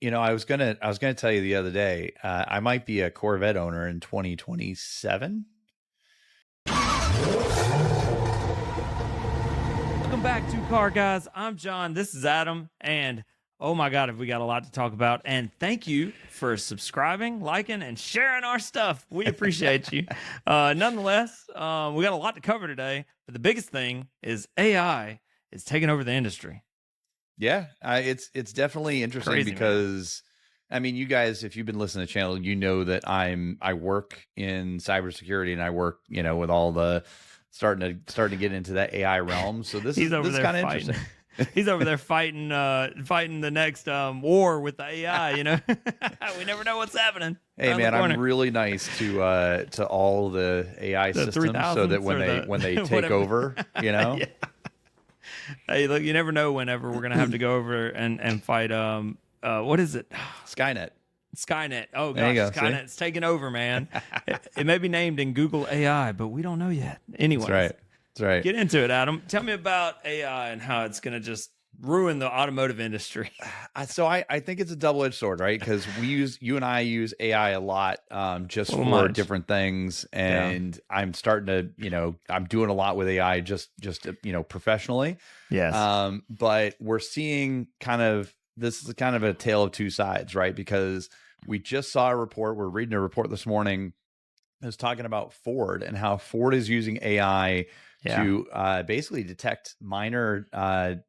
I was gonna tell you the other day, I might be a Corvette owner in 2027. Welcome back to Car Guys. I'm John. This is Adam. And oh my God, have we got a lot to talk about. And thank you for subscribing, liking, and sharing our stuff. We appreciate you. Nonetheless, we got a lot to cover today. But the biggest thing is AI is taking over the industry. Yeah, it's definitely interesting Crazy, because I mean, you guys, if you've been listening to the channel, you know that I work in cybersecurity and I work, with all the starting to get into that AI realm. So this He's is over this is there kind of fighting. interesting. He's over there fighting the next war with the AI. We never know what's happening. Hey around the man, I'm corner. really nice to all the AI The systems so that 3000s when or they the- when they take whatever. over, Yeah. Hey, look, you never know whenever we're gonna have to go over and fight. What is it? Skynet. Skynet. Oh There you gosh, go, see? Skynet's taking over, man. It may be named in Google AI, but we don't know yet. Anyways, That's right. get into it, Adam. Tell me about AI and how it's gonna just ruin the automotive industry. So I think it's a double-edged sword, right? Because you and I use AI a lot, just Little for much. different things, and I'm starting to, I'm doing a lot with AI just professionally. Yes. But we're seeing this is kind of a tale of two sides, right? Because we just saw a report. We're reading a report this morning. It was talking about Ford and how Ford is using AI Yeah. to basically detect minor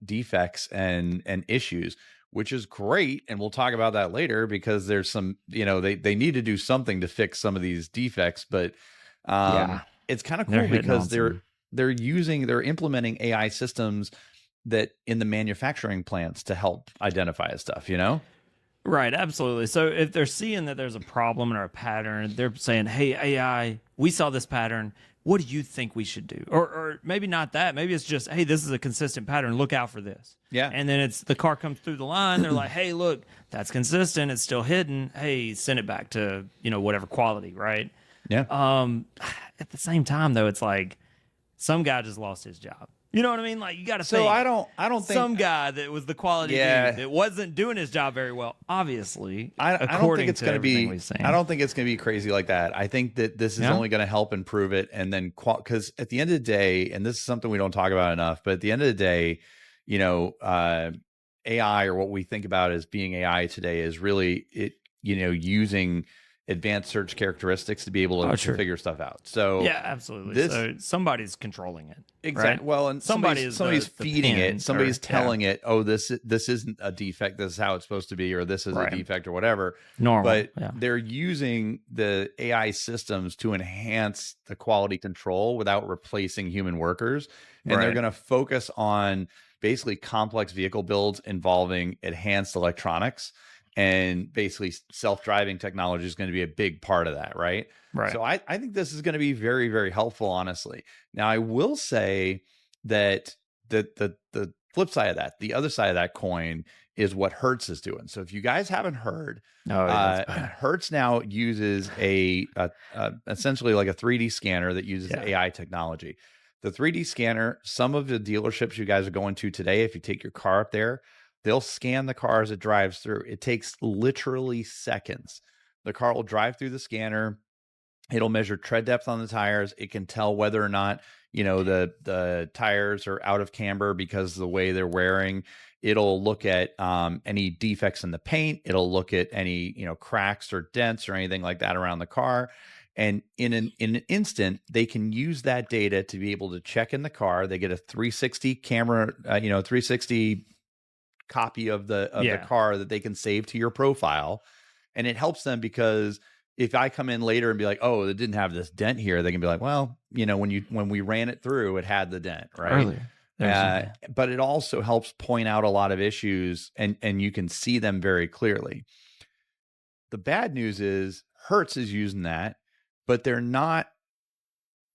defects and issues, which is great. And we'll talk about that later because there's some, they need to do something to fix some of these defects. But Yeah. it's kind of They're cool hitting because on they're implementing AI systems that in the manufacturing plants to help identify stuff, Right, absolutely. So if they're seeing that there's a problem or a pattern, they're saying, "Hey, AI, we saw this pattern. What do you think we should do?" Or maybe not that. Maybe it's just, "Hey, this is a consistent pattern. Look out for this." Yeah. And then it's the car comes through the line. They're like, "Hey, look, that's consistent. It's still hidden. Hey, send it back to whatever quality." Right. Yeah. At the same time, though, it's like some guy just lost his job. You know what I mean? Like, you got to So think. I don't think Some guy that was the quality Yeah. dude that wasn't doing his job very well. Obviously, I don't think according it's to going to everything be. we've seen. I don't think it's going to be crazy like that. I think that this is Yeah? only going to help improve it, and then because at the end of the day, and this is something we don't talk about enough, but at the end of the day, AI or what we think about as being AI today is really it. Using advanced search characteristics to be able to Sure. figure stuff out. So Yeah, absolutely. this- So somebody's controlling it. Exactly. Right? Well, and Somebody somebody's is the feeding pin it. Somebody's or- yeah. telling it, "Oh, this isn't a defect. This is how it's supposed to be, or this is Right. a defect, or whatever." Normal. But yeah. they're using the AI systems to enhance the quality control without replacing human workers, and they're Right. going to focus on basically complex vehicle builds involving enhanced electronics. And basically, self-driving technology is going to be a big part of that, right? Right. So I think this is going to be very, very helpful, honestly. Now, I will say that the flip side of that, the other side of that coin, is what Hertz is doing. So if you guys haven't heard, Hertz now uses a essentially like a 3D scanner that uses AI technology. The 3D scanner, some of the dealerships you guys are going to today, if you take your car up there, they'll scan the car as it drives through. It takes literally seconds. The car will drive through the scanner. It'll measure tread depth on the tires. It can tell whether or not, the tires are out of camber because of the way they're wearing. It'll look at any defects in the paint. It'll look at any, cracks or dents or anything like that around the car. And in an instant, they can use that data to be able to check in the car. They get a 360 camera, 360 copy of the car that they can save to your profile. And it helps them because if I come in later and be like, "Oh, it didn't have this dent here," they can be like, "Well, when we ran it through, it had the dent, right?" Earlier. But it also helps point out a lot of issues and you can see them very clearly. The bad news is Hertz is using that, but they're not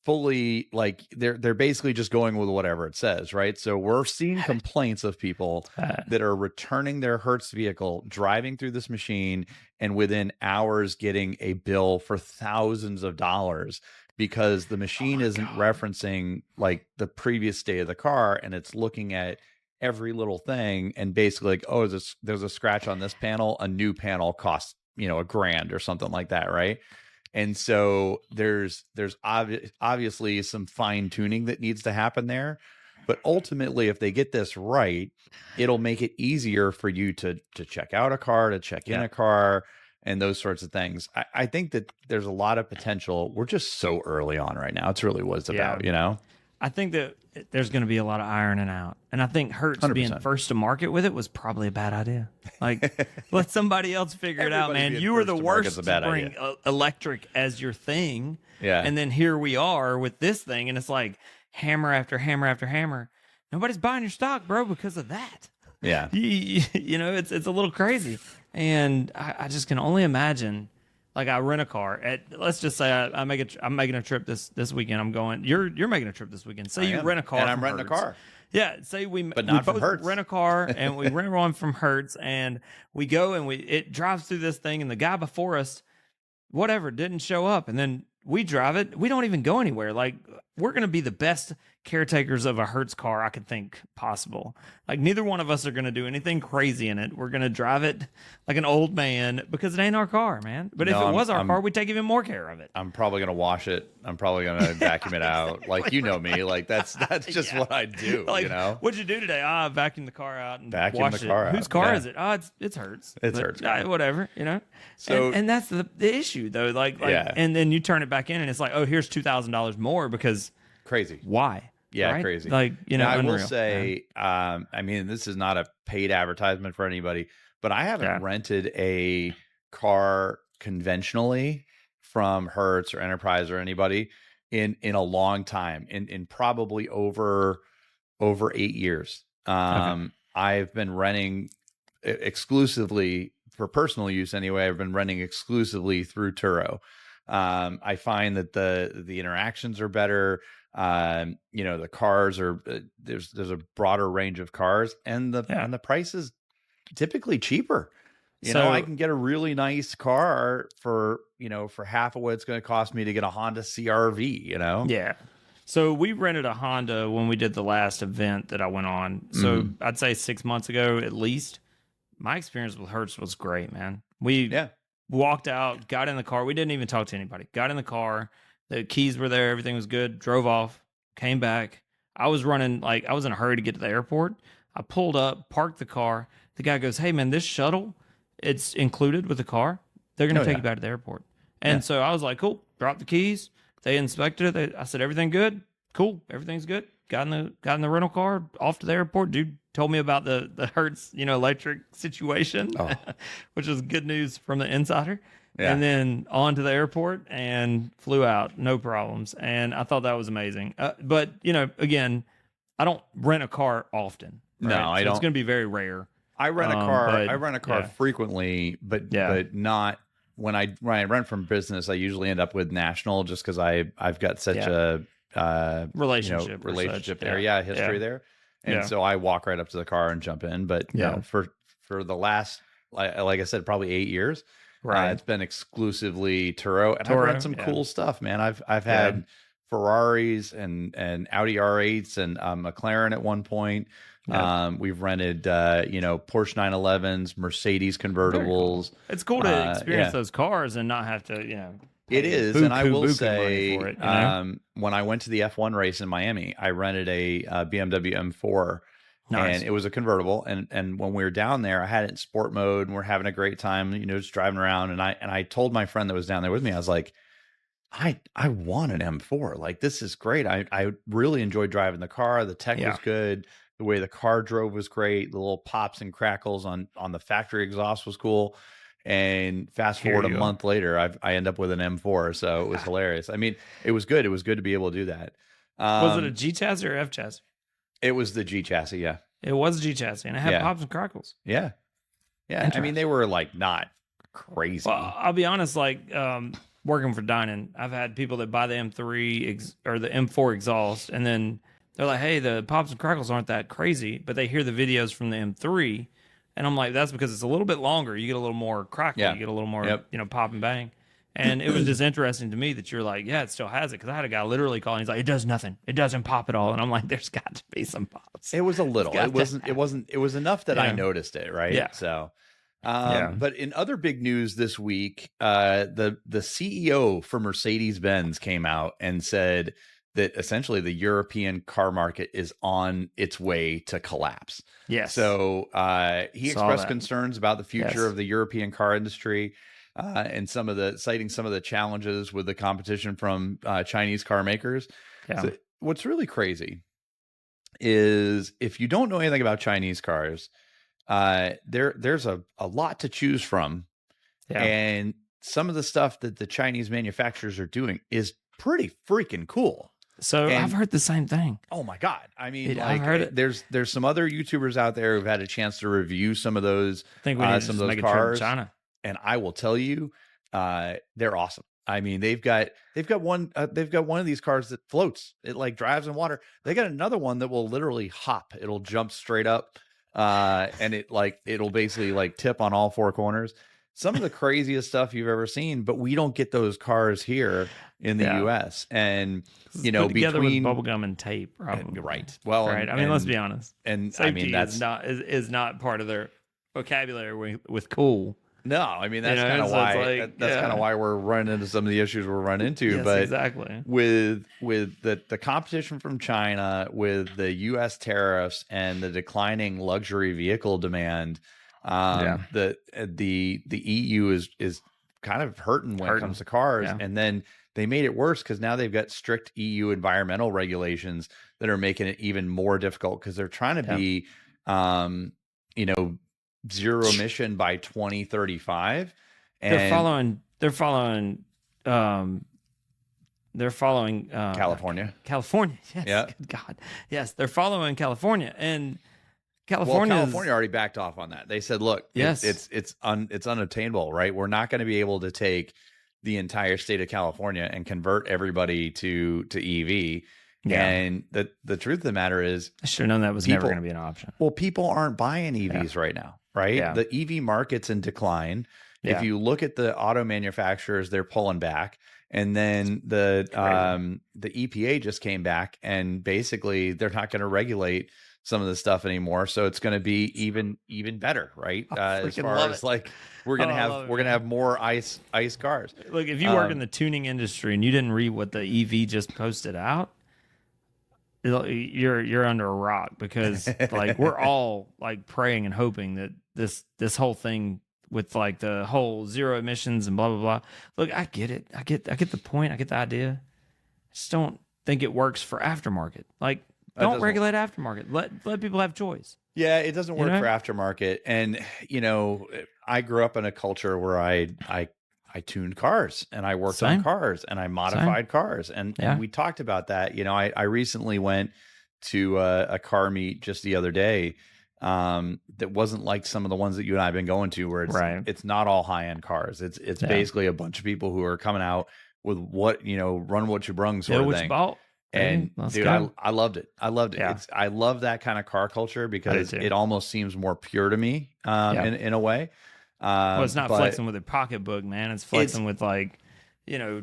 fully, like, they're basically just going with whatever it says, right? So we're seeing complaints of people that are returning their Hertz vehicle, driving through this machine, and within hours getting a bill for thousands of dollars because the machine isn't referencing like the previous state of the car, and it's looking at every little thing, and basically like, oh, there's a scratch on this panel, a new panel costs, $1,000 or something like that, right? And so there's obviously some fine tuning that needs to happen there, but ultimately, if they get this right, it'll make it easier for you to check out a car, to check in Yeah. a car, and those sorts of things. I think that there's a lot of potential. We're just so early on right now. It's really what it's about, I think that there's going to be a lot of ironing out. And I think Hertz being 100%. first to market with it was probably a bad idea. Like, let somebody else figure it out, Everybody man. being You were the first to market's worst a bad to bring idea. electric as your thing. Yeah. And then here we are with this thing, and it's like hammer after hammer after hammer. Nobody's buying your stock, bro, because of that. Yeah. It's a little crazy. And I just can only imagine. Like I rent a car let's just say I'm making a trip this weekend. I'm going. You're making a trip this weekend. Say you rent a car, and I'm from renting Hertz. a car. Yeah, say But we not from both Hertz. rent a car and we rent one from Hertz, and we go and it drives through this thing, and the guy before us, whatever, didn't show up, and then we drive it. We don't even go anywhere. Like, we're gonna be the best caretakers of a Hertz car I could think possible. Like, neither one of us are gonna do anything crazy in it. We're gonna drive it like an old man because it ain't our car, man. But if No, it was our I'm- car, we'd take even more care of it. I'm probably gonna wash it. I'm probably gonna vacuum it out. Like, you know me. Like, that's just what I do. Like, you know. what'd you do today? I vacuumed the car out and Vacuum washed the car it. out. Whose car Yeah. is it? Oh, it's Hertz. It's But, Hertz. whatever, So- and that's the issue though. Like, Yeah. and then you turn it back in, and it's like, oh, here's $2,000 more because Crazy. why? Yeah, Right? crazy. Like, Now, I will unreal. say, I mean, this is not a paid advertisement for anybody, but I haven't Yeah. rented a car conventionally from Hertz or Enterprise or anybody in a long time, in probably over 8 years. I've been renting exclusively for personal use anyway. I've been renting exclusively through Turo. I find that the interactions are better. The cars are there's a broader range of cars, and the price is typically cheaper. I can get a really nice car for half of what it's going to cost me to get a Honda CRV. Yeah. So we rented a Honda when we did the last event that I went on. So I'd say 6 months ago at least. My experience with Hertz was great, man. We walked out, got in the car. We didn't even talk to anybody. Got in the car. The keys were there. Everything was good. Drove off. Came back. I was running, like, I was in a hurry to get to the airport. I pulled up, parked the car. The guy goes, hey, man, this shuttle, it's included with the car. They're going to take you back to the airport. And so I was like, cool. Dropped the keys. They inspected it. I said, everything good? Cool. Everything's good. Got in the rental car, off to the airport. Dude told me about the Hertz, electric situation, which was good news from the insider. Yeah. And then on to the airport and flew out, no problems. And I thought that was amazing. But again, I don't rent a car often. Right? No, I don't. It's going to be very rare. I rent a car. But, I rent a car frequently, but not when I rent from business. I usually end up with National just because I've got such a relationship there, history there, and so I walk right up to the car and jump in. But for the last, like I said, probably 8 years, it's been exclusively Turo, and I've rented some cool stuff, man. I've had Ferraris and Audi R8s and McLaren at one point. We've rented Porsche 911s, Mercedes convertibles. Cool. It's cool to experience those cars and not have to it is, and I will say, for it, when I went to the F1 race in Miami, I rented a BMW M4, and it was a convertible. And when we were down there, I had it in sport mode, and we're having a great time, just driving around. And I told my friend that was down there with me, I was like, I want an M4. Like, this is great. I really enjoyed driving the car. The tech was good. The way the car drove was great. The little pops and crackles on the factory exhaust was cool. And fast forward a month later, I end up with an M4. So it was hilarious. I mean, it was good. It was good to be able to do that. Was it a G chassis or F chassis? It was the G chassis. Yeah. It was a G chassis, and it had pops and crackles. Yeah. Yeah. I mean, they were like not crazy. Well, I'll be honest, like, working for dining, I've had people that buy the M3 or the M4 exhaust, and then they're like, hey, the pops and crackles aren't that crazy, but they hear the videos from the M3, and I'm like, that's because it's a little bit longer. You get a little more crackle. You get a little more, pop and bang. And it was just interesting to me that you're like, yeah, it still has it. Because I had a guy literally calling. He's like, it does nothing. It doesn't pop at all. And I'm like, there's got to be some pops. It was a little. got It wasn't. It wasn't. It was enough that I Yeah. noticed it. Right. Yeah. So, Yeah. but in other big news this week, the CEO for Mercedes-Benz came out and said that essentially the European car market is on its way to collapse. Yes. So he Saw expressed that. concerns about the future Yes. of the European car industry. And citing some of the challenges with the competition from Chinese car makers. Yeah. So what's really crazy is if you don't know anything about Chinese cars, there's a lot to choose from, Yeah. and some of the stuff that the Chinese manufacturers are doing is pretty freaking cool. So And- I've heard the same thing. Oh my God. I mean, I've heard it. There's some other YouTubers out there who've had a chance to review some of those, I think we need to some just of those make a trip cars. to China. And I will tell you, they're awesome. I mean, they've got one of these cars that floats. It like drives in water. They got another one that will literally hop. It'll jump straight up, and it'll basically like tip on all four corners. Some of the craziest stuff you've ever seen, but we don't get those cars here in the U.S. And you know, Put together between with bubblegum and tape, probably. right. Well, Right. I mean, let's be honest. And Safety I mean, that's is not part of their vocabulary with cool. no. I mean, that's You know, kind of so why it's like, that's yeah. kind of why we're running into some of the issues we're running into. Yes, but exactly. with the competition from China, with the U.S. tariffs and the declining luxury vehicle demand, the EU is kind of hurting when it comes to cars. Yeah. And then they made it worse because now they've got strict EU environmental regulations that are making it even more difficult because they're trying to be, zero emission by 2035. And They're following California. California. Yes. Yeah. Good God. Yes. They're following California, and Well, California already backed off on that. They said, "Look, Yes. it's unattainable, right? We're not going to be able to take the entire state of California and convert everybody to EV." Yeah. And the truth of the matter is, I should have known that was never people- going to be an option. well, people aren't buying EVs right now, right? Yeah. The EV market's in decline. Yeah. If you look at the auto manufacturers, they're pulling back. And then the EPA just came back and basically they're not going to regulate some of the stuff anymore. So it's going to be even better, right? As freaking far love as it. like we're going to I love it, have more ice cars. Look, if you work in the tuning industry and you didn't read what the EV just posted out, you're under a rock because like we're all like praying and hoping that this whole thing with like the whole zero emissions and blah blah blah. Look, I get it. I get the point. I get the idea. I just don't think it works for aftermarket. Like, don't doesn't- regulate aftermarket. Let people have choice. Yeah, it doesn't work know? for aftermarket. And I grew up in a culture where I tuned cars and I worked on Same. cars and I modified cars. And we talked about that. I recently went to a car meet just the other day that wasn't like some of the ones that you and I have been going to where it's not all high end cars. It's basically a bunch of people who are coming out with run what you brung sort of What thing. you bought. And Let's dude, go. I loved it. I loved it. Yeah. I love that kind of car culture because too. it almost seems more pure to me in a way. Well, it's not but flexing with a pocketbook, man. It's flexing with like,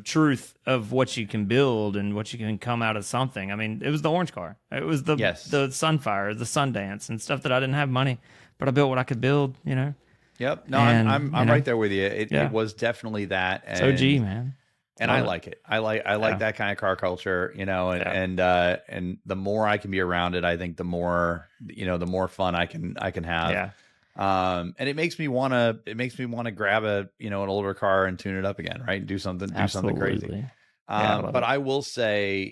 truth of what you can build and what you can come out of something. I mean, it was the orange car. It was the Sunfire, the Sundance and stuff that I didn't have money, but I built what I could build, Yep. No, And, I'm right there with you. It was definitely that. It's OG, man. And I like it. I like that kind of car culture, and the more I can be around it, I think the more fun I can have. Yeah. And it makes me want to grab an older car and tune it up again, right? And do something crazy. Absolutely. Yeah, But I will say,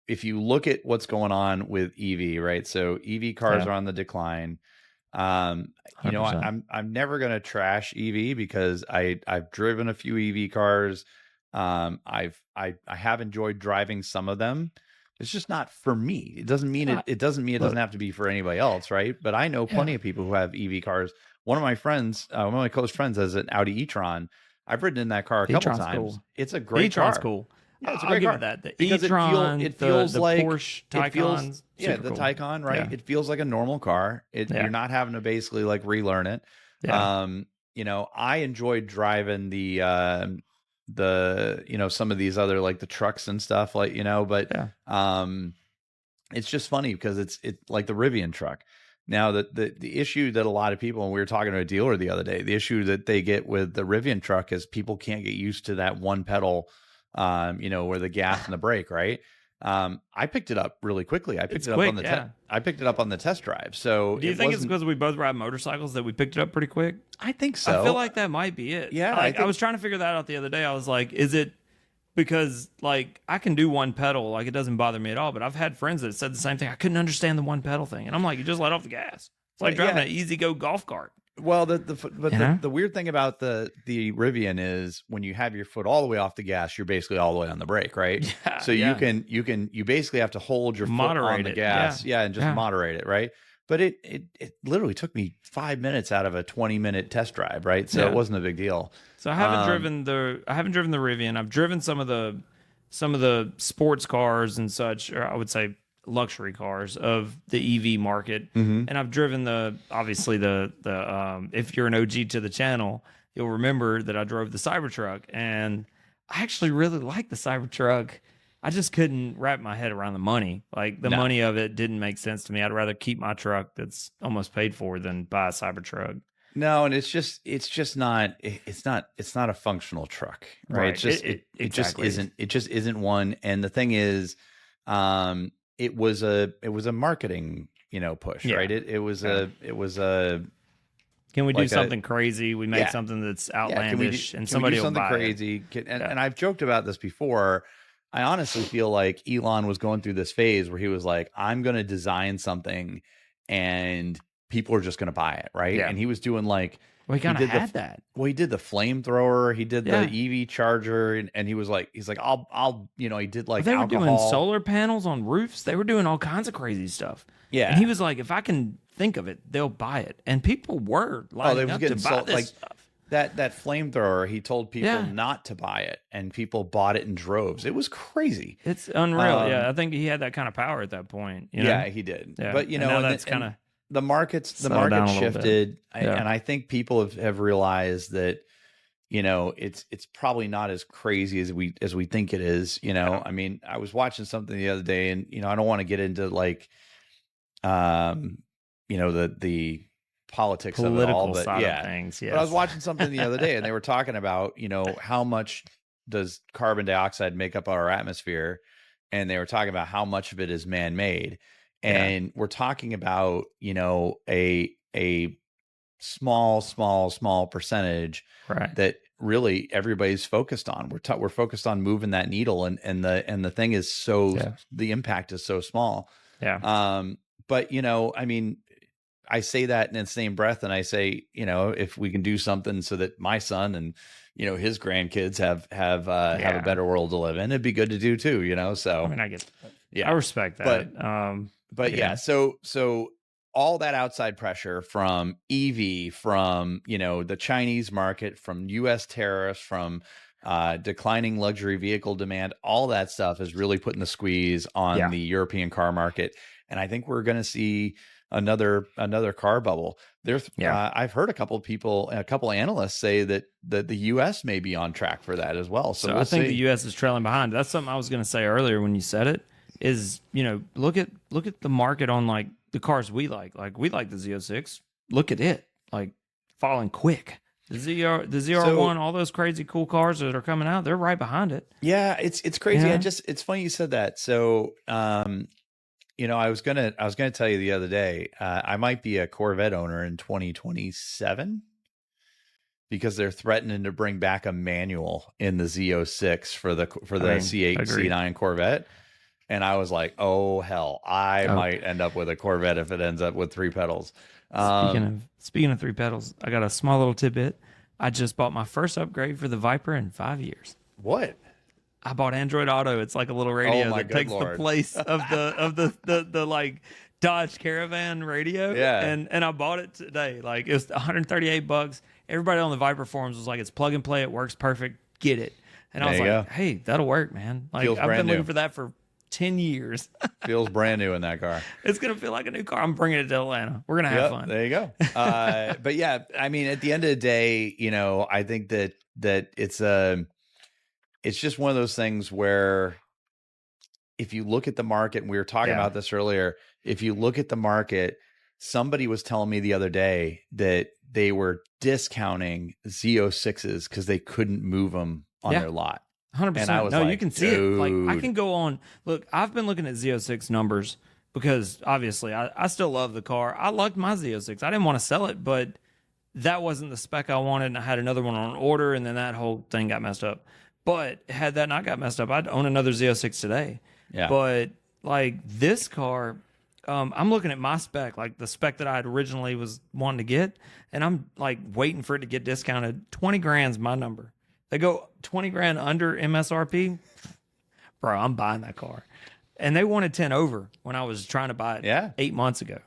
if you look at what's going on with EV, right? So EV cars are on the decline. 100%. I'm never going to trash EV because I've driven a few EV cars. I have enjoyed driving some of them. It's just not for me. It doesn't mean it doesn't have to be for anybody else, right? But I know plenty of people who have EV cars. One of my friends, one of my close friends, has an Audi e-tron. I've ridden in that car a couple times. Cool. It's a great e-tron's car. cool. Yeah, it's a I'll great give car. it that. The Because e-tron, it feels the like Porsche it feels- Taycans. the super cool. Taycan, right? Yeah. It feels like a normal car. You're not having to basically like relearn it. Yeah. I enjoyed driving the some of these other like the trucks and stuff like, but Yeah. it's just funny because it's like the Rivian truck. Now the issue that a lot of people, and we were talking to a dealer the other day, the issue that they get with the Rivian truck is people can't get used to that one pedal, where the gas and the brake, right? I picked it up really quickly. It's quick, yeah. I picked it up on the test drive. So Do you think it's because we both ride motorcycles that we picked it up pretty quick? I think so. I feel like that might be it. Yeah, I was trying to figure that out the other day. I was like, is it because like I can do one pedal, like it doesn't bother me at all, but I've had friends that said the same thing. I couldn't understand the one pedal thing. And I'm like, you just let off the gas. It's like driving an easy go golf cart. Well, the weird thing about the Rivian is when you have your foot all the way off the gas, you're basically all the way on the brake, right? Yeah, so you basically have to hold your foot on the gas, and just moderate it, right? But it literally took me 5 minutes out of a 20-minute test drive, right? So it wasn't a big deal. So I haven't driven the Rivian. I've driven some of the sports cars and such, or I would say luxury cars of the EV market. And I've driven obviously the if you're an OG to the channel, you'll remember that I drove the Cybertruck, and I actually really like the Cybertruck. I just couldn't wrap my head around the money. Like the money of it didn't make sense to me. I'd rather keep my truck that's almost paid for than buy a Cybertruck. No, and it's just not a functional truck, right? It just isn't one. And the thing is, it was a marketing, push, right? It was a can we do something crazy? We make something that's outlandish, and somebody will buy crazy. And I've joked about this before. I honestly feel like Elon was going through this phase where he was like, I'm going to design something and people are just going to buy it, right? Yeah. And he was doing like, well, he kind of had that. Well, he did the flamethrower, he did the EV charger, and he's like, I'll, he did like they were alcohol. doing solar panels on roofs. They were doing all kinds of crazy stuff. Yeah. And he was like, if I can think of it, they'll buy it. And people were lining up to buy this stuff. That flamethrower, he told people not to buy it, and people bought it in droves. It was crazy. It's unreal. I think he had that kind of power at that point. Yeah, he did. Yeah. But now that's kind of the market shifted, and I think people have realized that it's probably not as crazy as we think it is. I mean, I was watching something the other day, and I don't want to get into like the politics of it all, but side of things. Yes. But I was watching something the other day, and they were talking about how much does carbon dioxide make up our atmosphere, and they were talking about how much of it is man-made, and we're talking about a small percentage that really everybody's focused on. We're focused on moving that needle, and the thing is the impact is so small. But I mean, I say that in the same breath, and I say, if we can do something so that my son and his grandkids have a better world to live in, it'd be good to do too. So I mean, I get I respect that. But so all that outside pressure from EV, from the Chinese market, from U.S. tariffs, from declining luxury vehicle demand, all that stuff is really putting the squeeze on the European car market, and I think we're going to see another car bubble. I've heard a couple of analysts say that the U.S. may be on track for that as well. So I think the U.S. is trailing behind. That's something I was going to say earlier when you said it. Is look at the market on like the cars we like. Like we like the Z06. Look at it, like falling quick. The ZR1, all those crazy cool cars that are coming out, they're right behind it. Yeah, it's crazy. It's funny you said that. So I was gonna tell you the other day, I might be a Corvette owner in 2027 because they're threatening to bring back a manual in the Z06 for the C8 C9 Corvette. And I was like, oh hell, I might end up with a Corvette if it ends up with 3 pedals. Speaking of 3 pedals, I got a small little tidbit. I just bought my first upgrade for the Viper in 5 years. What? I bought Android Auto. It's like a little radio that takes the place of the like Dodge Caravan radio. Yeah. And I bought it today. Like it was $138. Everybody on the Viper forums was like, it's plug and play. It works perfect. Get it. And I was like, hey, that'll work, man. Like I've been looking for that for 10 years. Feels brand new in that car. It's going to feel like a new car. I'm bringing it to Atlanta. We're going to have fun. There you go. But yeah, I mean, at the end of the day, I think that it's just one of those things where if you look at the market, and we were talking about this earlier, if you look at the market, somebody was telling me the other day that they were discounting Z06s because they couldn't move them on their lot. 100%. And I was you can see it. Like, I can go on. Look, I've been looking at Z06 numbers because obviously I still love the car. I liked my Z06. I didn't want to sell it, but that wasn't the spec I wanted. And I had another one on order, and then that whole thing got messed up. But had that not got messed up, I'd own another Z06 today. Yeah. But like this car, I'm looking at my spec, like the spec that I had originally was wanting to get, and I'm like waiting for it to get discounted. 20 grand's my number. They go 20 grand under MSRP, bro, I'm buying that car. And they wanted 10 over when I was trying to buy it 8 months ago.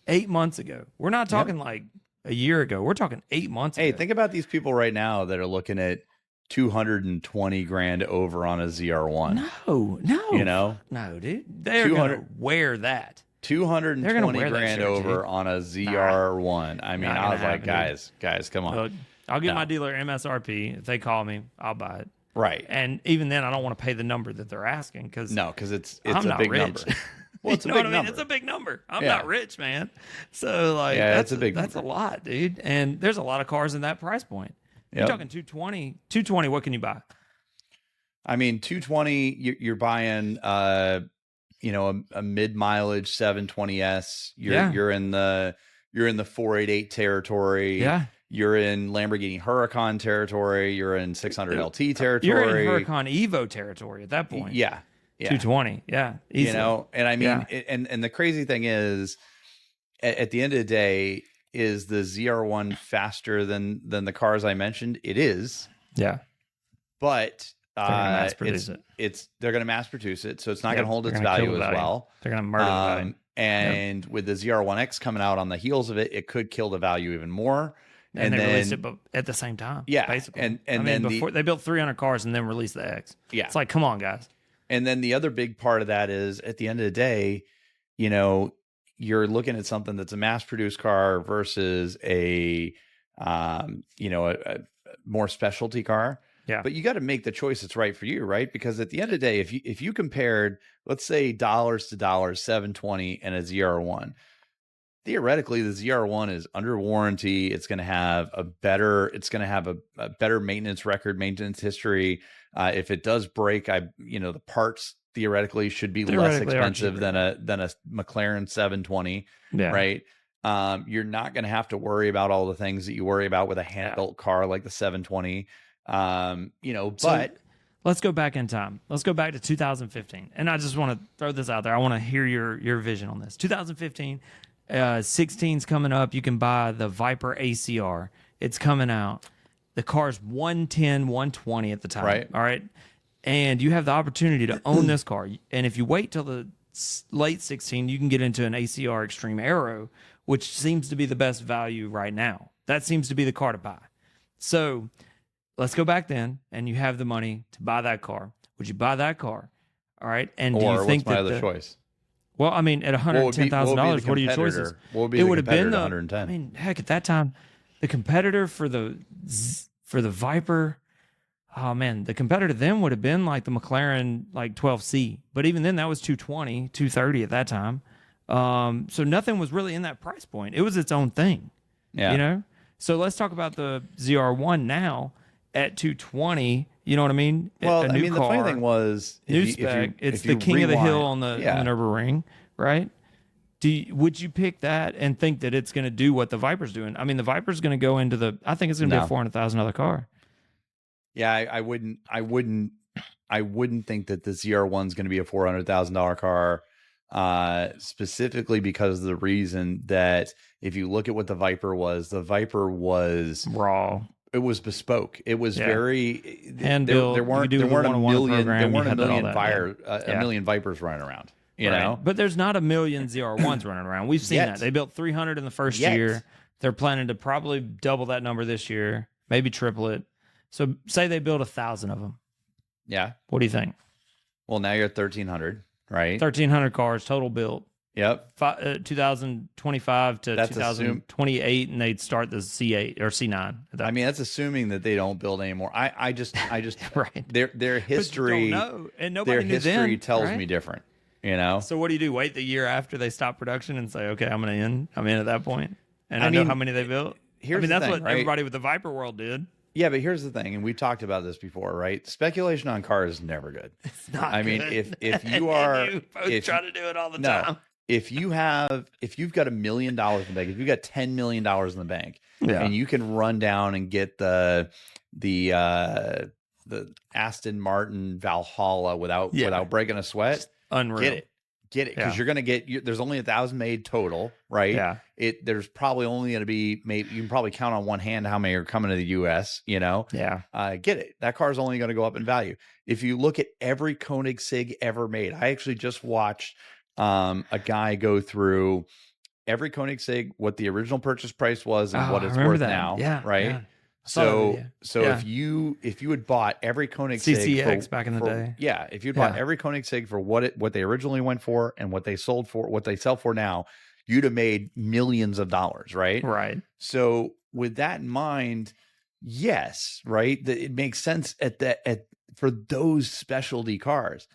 8 months ago. We're not talking like a year ago. We're talking 8 months ago. Hey, think about these people right now that are looking at 220 grand over on a ZR1. No. No, dude. They're going to wear that. 220 grand over on a ZR1. I mean, I was like, guys, come on. Look, I'll get my dealer MSRP. If they call me, I'll buy it. Right. And even then, I don't want to pay the number that they're asking because it's a big number. Well, it's a big number. It's a big number. I'm not rich, man. So like, that's a lot, dude. And there's a lot of cars in that price point. You're talking 220. 220. What can you buy? I mean, 220. You're buying, a mid mileage 720S. You're in the 488 territory. Yeah. You're in Lamborghini Huracan territory. You're in 600 LT territory. You're in Huracan Evo territory at that point. Yeah. 220. Yeah. Easily. And I mean, and the crazy thing is, at the end of the day, is the ZR1 faster than the cars I mentioned? It is. Yeah. But they're going to mass produce they're going to mass produce it, so it's not going to hold its value as well. They're going to murder the value. And with the ZR1X coming out on the heels of it, it could kill the value even more. And they released it at the same time. Yeah. Basically. And then before they built 300 cars and then released the X. Yeah. It's like, come on, guys. And then the other big part of that is, at the end of the day, you're looking at something that's a mass-produced car versus a more specialty car. Yeah. But you got to make the choice that's right for you, right? Because at the end of the day, if you compared, let's say dollars to dollars, 720 and a ZR1, theoretically the ZR1 is under warranty. It's going to have a better maintenance record, maintenance history. If it does break, the parts theoretically should be less expensive than a McLaren 720, right? You're not going to have to worry about all the things that you worry about with a hand-built car like the 720. But let's go back in time. Let's go back to 2015. And I just want to throw this out there. I want to hear your vision on this. 2015, 16's coming up. You can buy the Viper ACR. It's coming out. The car's 110, 120 at the time. Right. All right. And you have the opportunity to own this car. And if you wait till the late 16, you can get into an ACR Extreme Aero, which seems to be the best value right now. That seems to be the car to buy. So let's go back then, and you have the money to buy that car. Would you buy that car? All right. And do you think what's my other choice? Well, I mean, at $110,000, what are your choices? It would have been the 110. I mean, heck, at that time, the competitor for the Viper, oh man, the competitor then would have been like the McLaren like 12C. But even then, that was 220, 230 at that time. So nothing was really in that price point. It was its own thing. Yeah. So let's talk about the ZR1 now at 220. You know what I mean? Well, the funny thing was, new spec. It's the king of the hill on the Nürburgring, right? Would you pick that and think that it's going to do what the Viper's doing? I mean, the Viper's going to go into I think it's going to be a $400,000 car. Yeah, I wouldn't think that the ZR1 is going to be a $400,000 car, specifically because of the reason that if you look at what the Viper was raw. It was bespoke. It was very hand there built. weren't a million Vipers running around. You know, but there's not a million ZR1s running around. We've seen that. They built 300 in the first year. They're planning to probably double that number this year, maybe triple it. So say they build 1,000 of them. Yeah. What do you think? Well, now you're at 1,300, right? 1,300 cars total built. Yep. 2025 to That's 2028, and they'd start the C8 or C9. I mean, that's assuming that they don't build anymore. I just right. their history, But you don't know, and their nobody knew history then, tells right? me different. You know. So what do? Wait the year after they stop production and say, okay, I'm in at that point, and I know mean, how many they built. Here's that's the thing, what right? everybody with the Viper World did. Yeah, but here's the thing, and we talked about this before, right? Speculation on cars is never good. It's not. I mean, good. if you are, you both try to do it all the no, time. if you've got $1 million in the bank, if you've got $10 million in the bank, Yeah. and you can run down and get the Aston Martin Valhalla without breaking a sweat, Unreal. Get it, because you're going to get. There's only 1,000 made total, right? Yeah. There's probably only going to be maybe you can probably count on one hand how many are coming to the U.S. You know, Yeah. Get it. That car is only going to go up in value. If you look at every Koenigsegg ever made, I actually just watched a guy go through every Koenigsegg, what the original purchase price was and what it's worth now. Yeah. Right. Yeah. So if you had bought every Koenigsegg CCX back in the day, if you bought every Koenigsegg for what they originally went for and what they sold for, what they sell for now, you'd have made millions of dollars, right? Right. So with that in mind, yes, right, it makes sense for those specialty cars.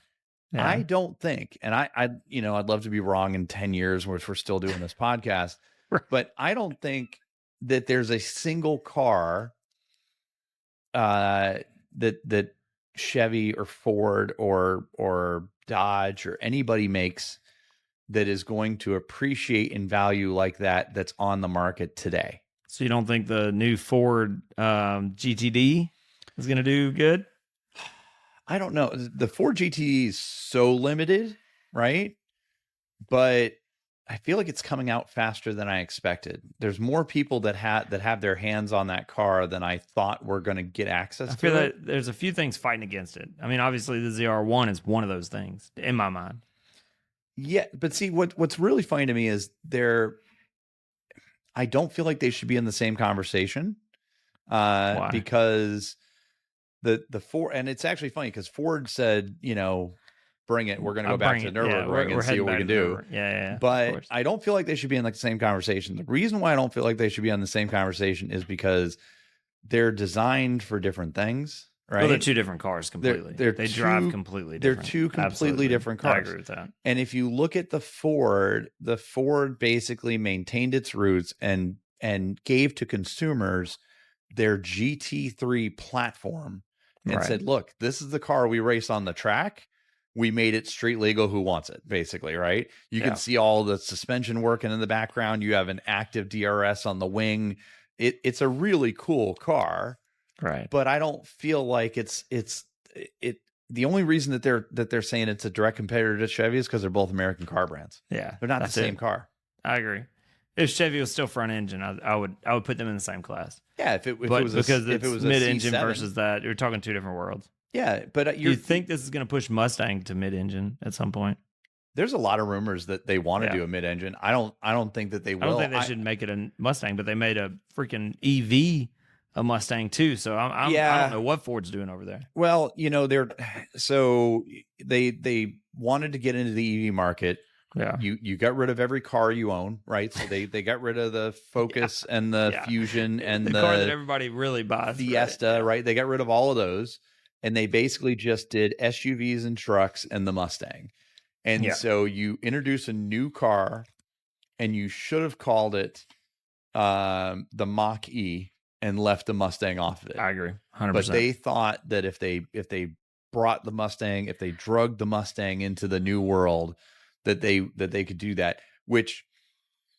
Yeah. I don't think, and I'd love to be wrong in 10 years, which we're still doing this podcast, but I don't think that there's a single car that Chevy or Ford or Dodge or anybody makes that is going to appreciate in value like that's on the market today. So you don't think the new Ford GTD is going to do good? I don't know. The Ford GTD is so limited, right? But I feel like it's coming out faster than I expected. There's more people that have their hands on that car than I thought were going to get access to. I feel that there's a few things fighting against it. I mean, obviously the ZR1 is one of those things in my mind. Yeah, but see what's really funny to me is I don't feel like they should be in the same conversation. Why? Because the Ford, and it's actually funny because Ford said, bring it. We're going to go back to Nürburgring and see what we can do. Yeah. But I don't feel like they should be in the same conversation. The reason why I don't feel like they should be on the same conversation is because they're designed for different things, right? Well, they're two different cars completely. They drive completely different. They're two completely different cars. I agree with that. And if you look at the Ford basically maintained its roots and gave to consumers their GT3 platform and said, look, this is the car we race on the track. We made it street legal. Who wants it? Basically, right? You can see all the suspension working in the background. You have an active DRS on the wing. It's a really cool car, right? But I don't feel like it's the only reason that they're saying it's a direct competitor to Chevy is because they're both American car brands. Yeah, they're not the same car. I agree. If Chevy was still front engine, I would put them in the same class. Yeah, if it was mid engine versus that, you're talking two different worlds. Yeah, but you think this is going to push Mustang to mid-engine at some point? There's a lot of rumors that they want to do a mid-engine. I don't think that they will. I don't think they should make it a Mustang, but they made a freaking EV a Mustang too. So I don't know what Ford's doing over there. Well, they wanted to get into the EV market. Yeah, you got rid of every car you own, right? So they got rid of the Focus and the Fusion and the car that everybody really buys, Fiesta, right? They got rid of all of those. And they basically just did SUVs and trucks and the Mustang. And so you introduce a new car and you should have called it the Mach-E and left the Mustang off of it. I agree. 100%. But they thought that if they brought the Mustang, if they drugged the Mustang into the new world, that they could do that, which,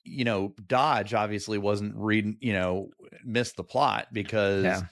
Dodge obviously wasn't reading, missed the plot because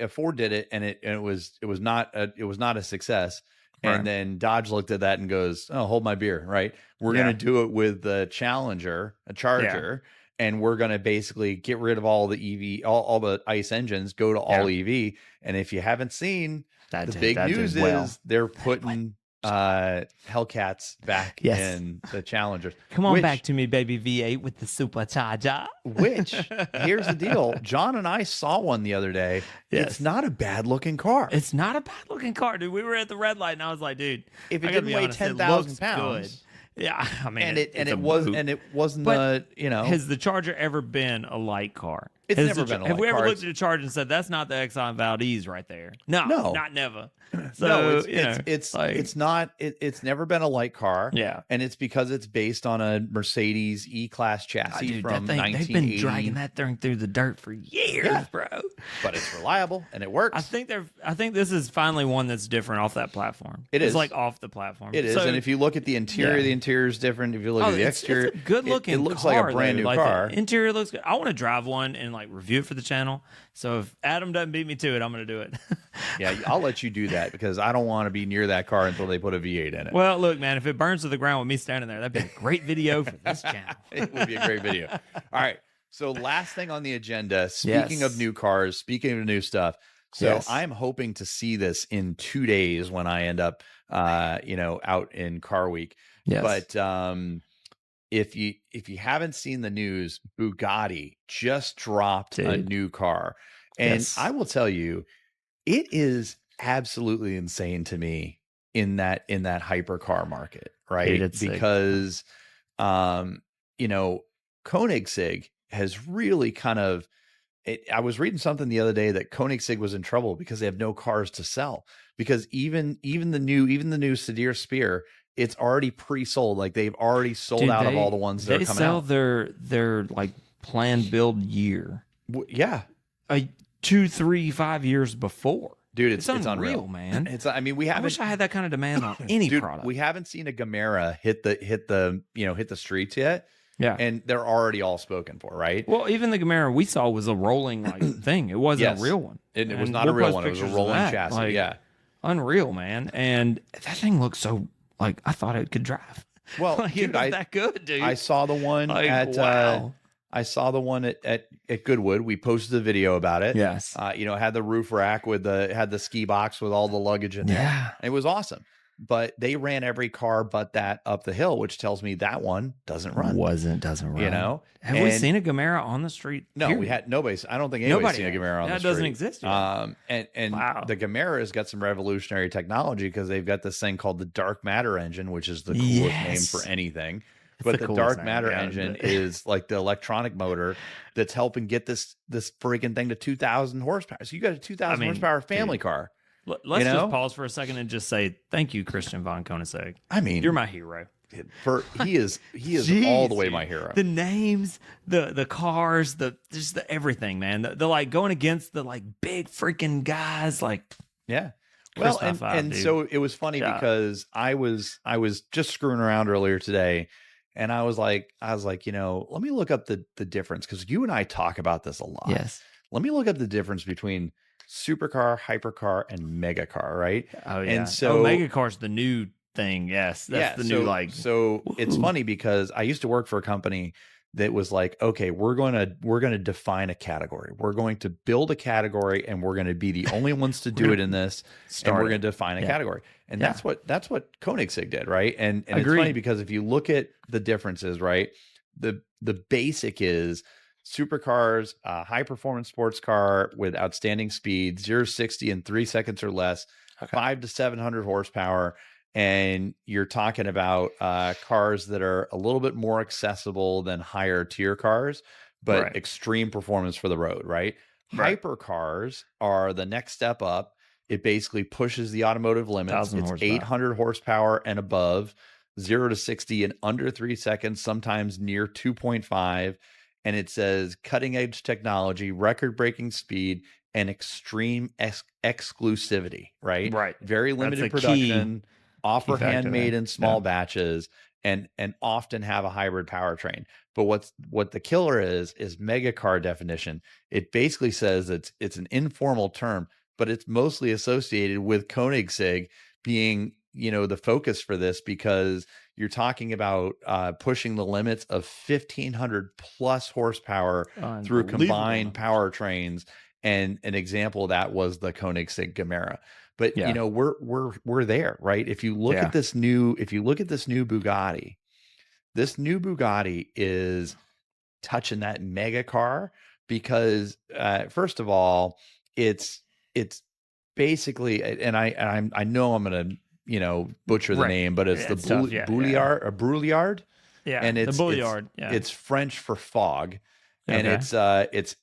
Ford did it, and it was not a success. Right. And then Dodge looked at that and goes, "Oh, hold my beer, right? We're going to do it with the Charger, and we're going to basically get rid of all the EV, all the ICE engines, go to all EV. And if you haven't seen, the big news is they're putting Hellcats back Yes. in the Challengers. Come on back to me, baby V8 with the supercharger. Which, here's the deal. John and I saw one the other day. Yes. It's not a bad looking car. It's not a bad looking car, dude. We were at the red light, and I was like, dude, If it I gotta didn't be weigh honest, 10,000 it pounds. looks good. Yeah, I mean, and it's a it wasn't But a, Has the Charger ever been a light car? It's Has never been a Have light we ever car. looked at a Charger and said that's not the Exxon Valdez right there? No, not never. So no, it's never been a light car. Yeah. And it's because it's based on a Mercedes E-Class chassis Dude, from that thing, 1980. they've been dragging that thing through the dirt for years, bro. But it's reliable and it works. I think this is finally one that's different off that platform. It It's is. like off the platform. It is. So, And if you look at the interior, the interior is different. If you look at the exterior, it's a good looking. it looks car, like a brand though. new Like, car. The interior looks good. I want to drive one and like review it for the channel. So if Adam doesn't beat me to it, I'm going to do it. Yeah, I'll let you do that because I don't want to be near that car until they put a V8 in it. Well, look, man, if it burns to the ground with me standing there, that'd be a great video for this channel. It would be a great video. All right. So last thing on the agenda, speaking of new cars, speaking of new stuff. So I'm hoping to see this in 2 days when I end up, out in Car Week. Yes. But if you haven't seen the news, Bugatti just dropped a new car. And I will tell you, it is absolutely insane to me in that hypercar market, right? Because Koenigsegg has really kind of I was reading something the other day that Koenigsegg was in trouble because they have no cars to sell, because even the new Sedir Spear, it's already pre-sold. Like they've already sold out of all the ones that are coming out. They sell their like planned build year. Yeah. 2, 3, 5 years before. Dude, it's unreal, man. I wish I had that kind of demand on any product. We haven't seen a Gamera hit the streets yet. Yeah. And they're already all spoken for, right? Well, even the Gamera we saw was a rolling thing. It wasn't a real one. It was not a real one. It was a rolling chassis. Like, unreal, man. And that thing looked so like I thought it could drive. Well, like, dude, it was that good, dude. I saw the one I saw the one at Goodwood. We posted a video about it. Yes. It had the roof rack had the ski box with all the luggage in there. Yeah. It was awesome. But they ran every car but that up the hill, which tells me that one doesn't run. Doesn't run. Have we seen a Gamera on the street? No, period? we had nobody's. I don't think anybody's seen a Gamera on the street. That doesn't exist. And the Gamera's got some revolutionary technology because they've got this thing called the dark matter engine, which is the coolest name for anything. But the dark matter engine is like the electronic motor that's helping get this freaking thing to 2,000 horsepower. So you got a 2,000 horsepower family car. Let's just pause for a second and just say thank you, Christian von Koenigsegg. I mean, you're my hero. He is all the way my hero. The names, the cars, just the everything, man. The like going against the like big freaking guys, like Well, and so it was funny because I was just screwing around earlier today. And I was like, let me look up the difference, because you and I talk about this a lot. Yes. Let me look up the difference between supercar, hypercar, and megacar, right? Oh, yeah. And so Megacar's the new thing. Yes. That's the new like. So it's funny because I used to work for a company that was like, okay, we're going to define a category. We're going to build a category, and we're going to be the only ones to do it in this. And we're going to define a category. And that's what Koenigsegg did, right? And it's funny because if you look at the differences, right? The basic is supercars, high performance sports car with outstanding speed, 0 to 60 in 3 seconds or less, 500 to 700 horsepower. And you're talking about cars that are a little bit more accessible than higher tier cars, but extreme performance for the road, right? Hypercars are the next step up. It basically pushes the automotive limits. It's 800 horsepower and above, 0 to 60 in under 3 seconds, sometimes near 2.5. And it says cutting edge technology, record breaking speed, and extreme exclusivity, right? Right. Very limited production. Offer handmade in small batches, and often have a hybrid powertrain. But what the killer is Megacar definition. It basically says it's an informal term, but it's mostly associated with Koenigsegg being the focus for this, because you're talking about pushing the limits of 1,500 plus horsepower through combined powertrains. And an example of that was the Koenigsegg Gamera. But Yeah. we're there, right? If you look Yeah. at this new Bugatti, this new Bugatti is touching that mega car because first of all, it's basically, and I know I'm gonna butcher the Right. name, but it's Yeah, the it's tough. Yeah. Yeah. Brouillard, Yeah. and The Bulliard. Yeah. it's French for fog, and Okay. it's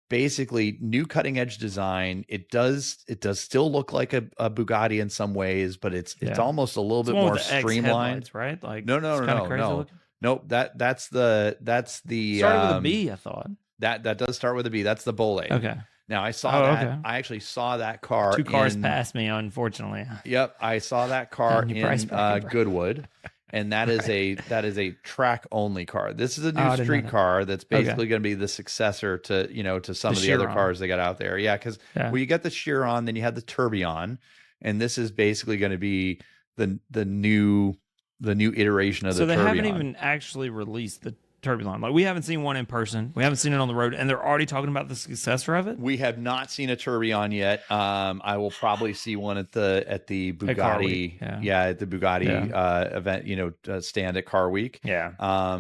basically new cutting edge design. It does still look like a Bugatti in some ways, but it's Yeah. almost a little It's the bit one with more the X streamlined. headlights, right? Like No, no, it's no, kind of no, crazy no. looking. Nope. That's the Started with a B, I thought. that does start with a B. That's the Bolade. Okay. Now I saw Oh, that. okay. I actually saw that car Two cars in. passed me, unfortunately. Yep, I saw that car Having your price in bracket, bro. Goodwood, and that is Right. a track only car. This is a Oh, new I didn't know street that. car that's Okay. basically going to be the successor to some The of the other Chiron. cars they got out there. Yeah, because Yeah. well, you got the Chiron, then you had the Tourbillon, and this is basically going to be the new iteration of So the they haven't Tourbillon. even actually released the Tourbillon. Like we haven't seen one in person. We haven't seen it on the road, and they're already talking about the successor of it. We have not seen a Tourbillon yet. I will probably see one at the Car Bugatti, Week, yeah. at the Bugatti event, stand at Car Week. Yeah.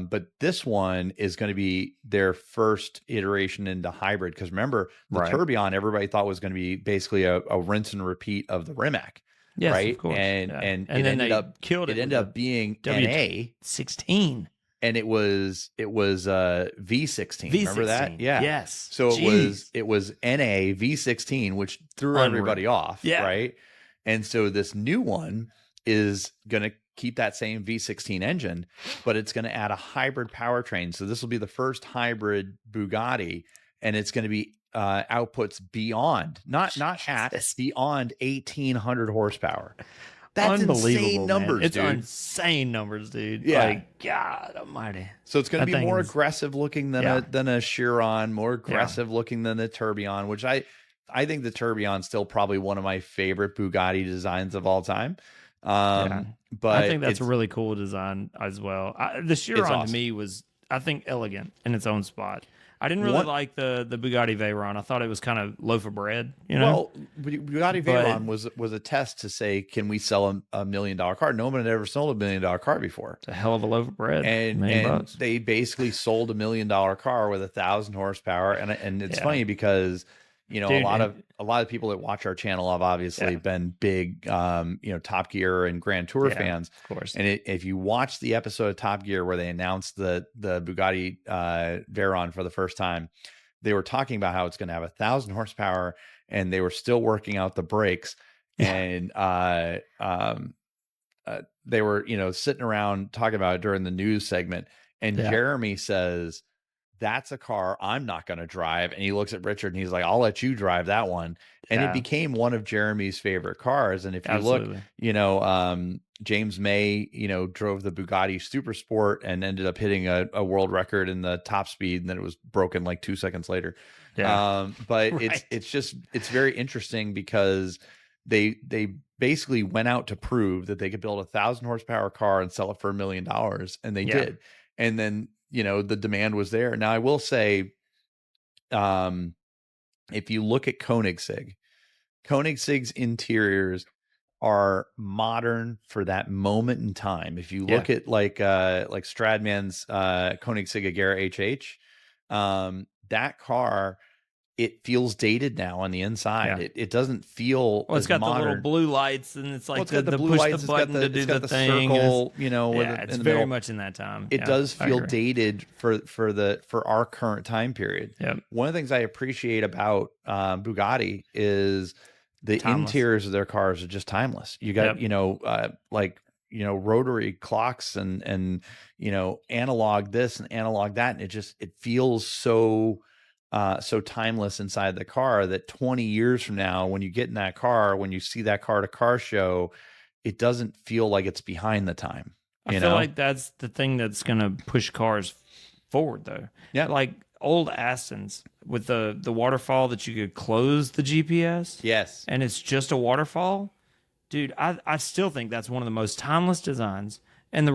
But this one is going to be their first iteration into hybrid. Because remember, the Right. Tourbillon, everybody thought was going to be basically a rinse and repeat of the Rimac, Yes, right? of course. And Yeah. and And it then ended they up killed it It with ended the up being W- NA. 16. And it was V16. Remember that? V16. Yeah. Yes. So Jeez. it was NA V16, which threw Unreal. everybody off, Yeah. right? And so this new one is going to keep that same V16 engine, but it's going to add a hybrid powertrain. So this will be the first hybrid Bugatti, and it's going to be outputs beyond, not at, Jesus. beyond 1,800 horsepower. That's Unbelievable, insane man. numbers, It's dude. insane numbers, dude. Yeah. Like, God almighty. So it's going to That be more thing is- aggressive looking than Yeah. a Chiron, more aggressive looking than the Tourbillon, which I think the Tourbillon's still probably one of my favorite Bugatti designs of all time. Yeah. But I think that's a it's- really cool design as well. The Chiron awesome. to me was, I think, elegant in its own spot. I didn't really like the Bugatti Veyron. I thought it was kind of loaf of bread, you know? Well, Bugatti Veyron was a test to say, can we sell a $1 million car? No one had ever sold $1 million car before. It's a hell of a loaf of bread. And $1,000,000. they basically sold $1 million car with 1,000 horsepower. And it's funny because Dude, a lot of people that watch our channel have obviously been big Top Gear and Grand Tour fans, of course. and if you watch the episode of Top Gear where they announced the Bugatti Veyron for the first time, they were talking about how it's going to have 1,000 horsepower, and they were still working out the brakes, and they were sitting around talking about it during the news segment, and Jeremy says, that's a car I'm not going to drive. And he looks at Richard and he's like, I'll let you drive that one. And it became one of Jeremy's favorite cars. And if you look, James May, drove the Bugatti Super Sport and ended up hitting a world record in the top speed. And then it was broken like 2 seconds later. But Right. it's very interesting because they basically went out to prove that they could build 1,000 horsepower car and sell it for $1 million. And they did. And then, the demand was there. Now, I will say, if you look at Koenigsegg's interiors are modern for that moment in time. If you look at like Stradman's Koenigsegg Agera HH, that car, it feels dated now on the inside. It doesn't feel Well, it's got modern. the little blue lights, and it's like It's got the blue push lights, the button to do the thing. circle, It's very much in that time. It does feel dated for our current time period. Yep. One of the things I appreciate about Bugatti is the interiors of their cars are just timeless. You got rotary clocks and analog this and analog that, and it feels so timeless inside the car that 20 years from now, when you get in that car, when you see that car at a car show, it doesn't feel like it's behind the time. I feel like that's the thing that's going to push cars forward, though. Yeah. Like old Astons with the waterfall that you could close the GPS. Yes. And it's just a waterfall. Dude, I still think that's one of the most timeless designs. And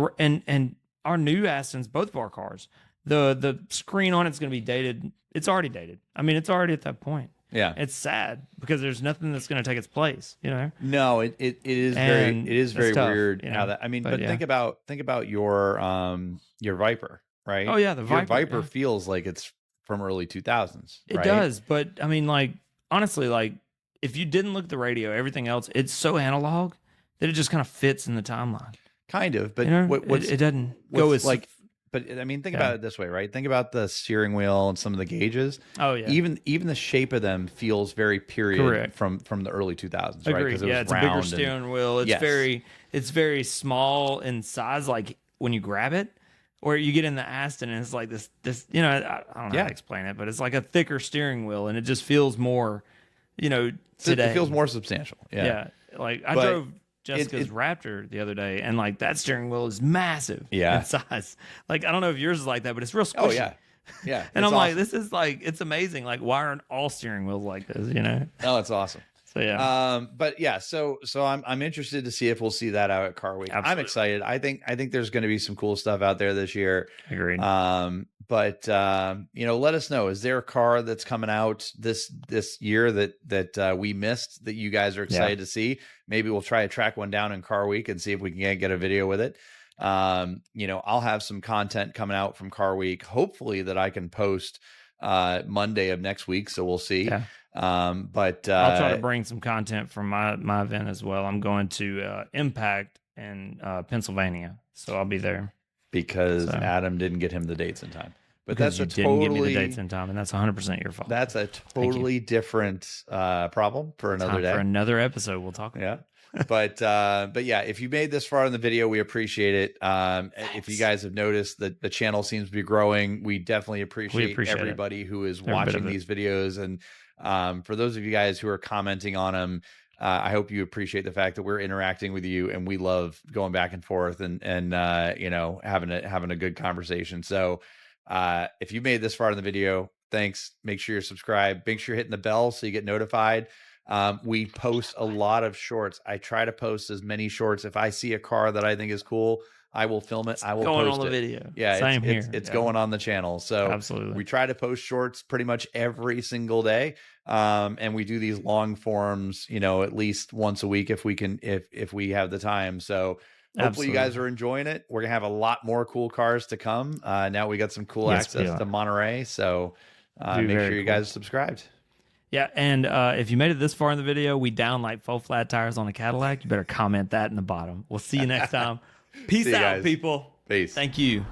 our new Astons, both of our cars, the screen on it's going to be dated. It's already dated. I mean, it's already at that point. Yeah. It's sad because there's nothing that's going to take its place, you know? No, it is And very it's tough, weird you how know? that. I mean, But but yeah. think about your Viper, Oh right? yeah, the Your Viper. Viper Yeah. feels like it's from early 2000s, It right? does, but I mean, like honestly, like if you didn't look at the radio, everything else, it's so analog that it just kind of fits in the timeline. Kind of, but You know, what's it doesn't go what's as like, but I mean, think yeah. about it this way, right? Think about the steering wheel and some of the gauges. Oh yeah, Even the shape of them feels very period correct. from the early 2000s, right? Agreed. Because it Yeah, was it's a bigger round and steering wheel. yes, It's very small in size. Like when you grab it, or you get in the Aston and it's like this. You know, I don't know how yeah. to explain it, but it's like a thicker steering wheel, and it just feels more. You know, today It feels more substantial. Yeah, Yeah, like I but drove Jessica's Raptor the other day, and like that steering wheel is massive Yeah. in size. Like I don't know if yours is like that, but it's real squishy. oh yeah, yeah. And It's I'm like, awesome. this is like, it's amazing. Like, why aren't all steering wheels like this? You know? Oh, it's awesome. So yeah, But yeah, so I'm interested to see if we'll see that out at Car Week. I'm Absolutely. excited. I think there's going to be some cool stuff out there this year. agreed. But you know, let us know. Is there a car that's coming out this year that we missed that you guys are excited to see? Maybe we'll try to track one down in Car Week and see if we can get a video with it. You know, I'll have some content coming out from Car Week, hopefully that I can post Monday of next week. So we'll see. Yeah. But I'll try to bring some content from my event as well. I'm going to Impact in Pennsylvania, so I'll be there. because So- Adam didn't get him the dates in time. But Because that's you a didn't give me totally the dates in time, and that's 100% your fault. that's a totally different problem for another Time day. for another episode. We'll talk about. Yeah. But yeah, if you made this far in the video, we appreciate it. If you guys have noticed that the channel seems to be growing, we definitely appreciate, appreciate it. everybody who is Every bit watching of it. these videos. And for those of you guys who are commenting on them, I hope you appreciate the fact that we're interacting with you, and we love going back and forth and you know, having a good conversation. So if you made this far in the video, thanks. Make sure you're subscribed. Make sure you're hitting the bell so you get notified. We post a lot of shorts. I try to post as many shorts. If I see a car that I think is cool, I will film it. I will Going post on the it. video. Yeah, Same here. It's Yeah. going on the channel. So Absolutely. we try to post shorts pretty much every single day. And we do these long forms, you know, at least once a week if we can, if we have the time. So hopefully you guys Absolutely. are enjoying it. We're gonna have a lot more cool cars to come. Now we got some cool Yes, we access are. to Monterey. So Be make very sure you cool. guys are subscribed. Yeah, and if you made it this far in the video, we down like 4 flat tires on a Cadillac. You better comment that in the bottom. We'll see you next time. Peace See you out, guys. people. Peace. Thank you.